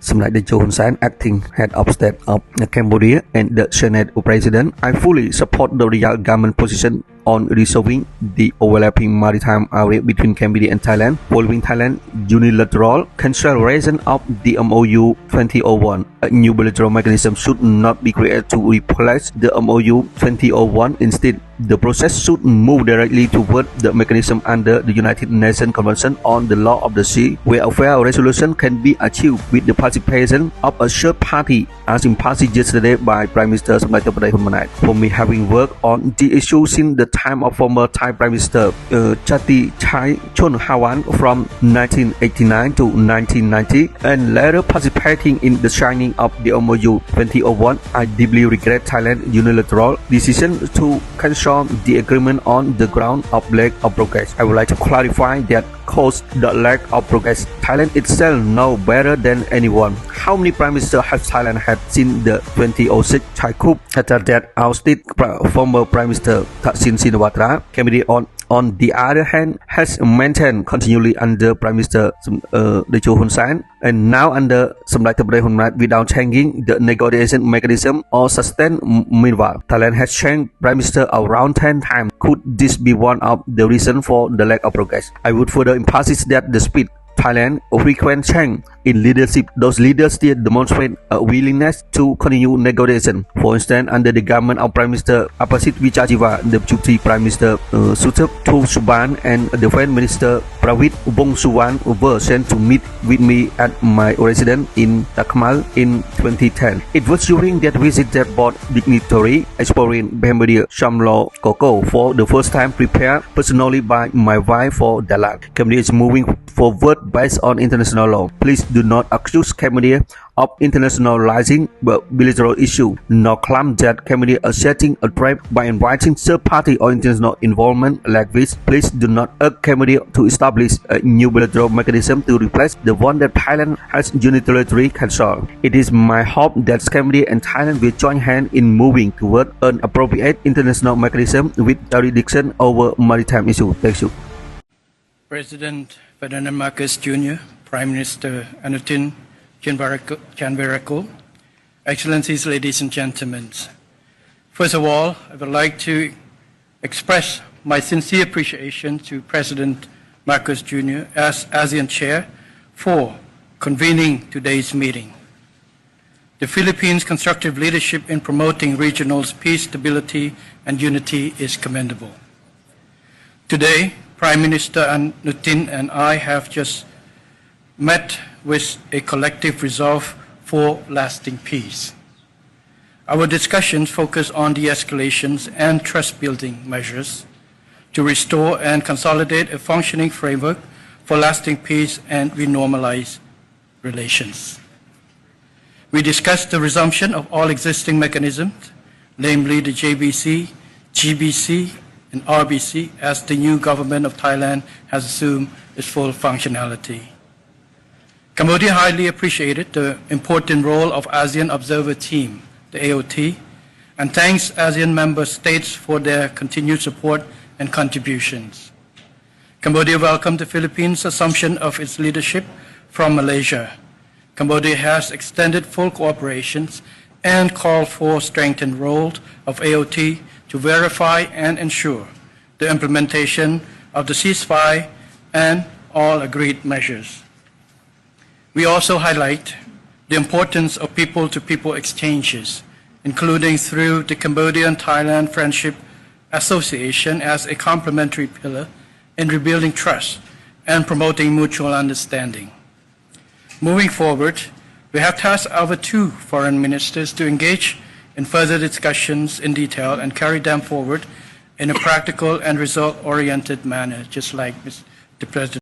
Samdech Techo Hun Sen, acting head of state of Cambodia and the Senate President, I fully support the Royal Government position on resolving the overlapping maritime area between Cambodia and Thailand following Thailand's unilateral cancellation of the MOU 2001. A new bilateral mechanism should not be created to replace the MOU 2001. Instead, the process should move directly toward the mechanism under the United Nations Convention on the Law of the Sea, where a fair resolution can be achieved with the participation of a third party, as imposed yesterday by Prime Minister Samdech Hun Manet. For me, having worked on the issue since the time of former Thai Prime Minister Chati Chai Chonhawan from 1989 to 1990, and later participating in the signing of the MOU 2001, I deeply regret Thailand's unilateral decision to cancel the agreement on the ground of lack of progress. I would like to clarify that caused the lack of progress. Thailand itself knows better than anyone how many prime ministers has Thailand had since the 2006 Thai coup. After that, ousted former Prime Minister Thaksin Shinawatra. Cambodia, on the other hand, has maintained continually under Prime Minister Techo Hun Sen and now under Samdech Hun Manet without changing the negotiation mechanism or sustain. Meanwhile, Thailand has changed Prime Minister around 10 times. Could this be one of the reasons for the lack of progress? I would further emphasize that despite Thailand frequent change in leadership, those leaders still demonstrate a willingness to continue negotiation. For instance, under the government of Prime Minister Apasit Vichajiva, the Deputy Prime Minister Suthep Thongsuban and Defense Minister Prawit Wongsuwan were sent to meet with me at my residence in Takmal in 2010. It was during that visit that both dignitary exploring Cambodia Shamlo Koko for the first time, prepared personally by my wife for Dalat. Cambodia is moving forward based on international law. Please do not accuse Cambodia of internationalizing the bilateral issue, nor claim that Cambodia is setting a trap by inviting third-party or international involvement like this. Please do not urge Cambodia to establish a new bilateral mechanism to replace the one that Thailand has unilaterally cancelled. It is my hope that Cambodia and Thailand will join hands in moving toward an appropriate international mechanism with jurisdiction over maritime issues. Thank you. President Ferdinand Marcos Jr., Prime Minister Anutin Chanvirakul, Excellencies, ladies and gentlemen. First of all, I would like to express my sincere appreciation to President Marcos Jr. as ASEAN Chair for convening today's meeting. The Philippines' constructive leadership in promoting regional peace, stability, and unity is commendable. Today, Prime Minister Anutin and I have just met with a collective resolve for lasting peace. Our discussions focus on de-escalations and trust-building measures to restore and consolidate a functioning framework for lasting peace and renormalize relations. We discussed the resumption of all existing mechanisms, namely the JBC, GBC, and RBC, as the new government of Thailand has assumed its full functionality. Cambodia highly appreciated the important role of ASEAN Observer Team, the AOT, and thanks ASEAN member states for their continued support and contributions. Cambodia welcomed the Philippines' assumption of its leadership from Malaysia. Cambodia has extended full cooperation and called for strengthened role of AOT to verify and ensure the implementation of the ceasefire and all agreed measures. We also highlight the importance of people-to-people exchanges, including through the Cambodian-Thailand Friendship Association as a complementary pillar in rebuilding trust and promoting mutual understanding. Moving forward, we have tasked our two foreign ministers to engage in further discussions in detail and carry them forward in a practical and result-oriented manner, just like the President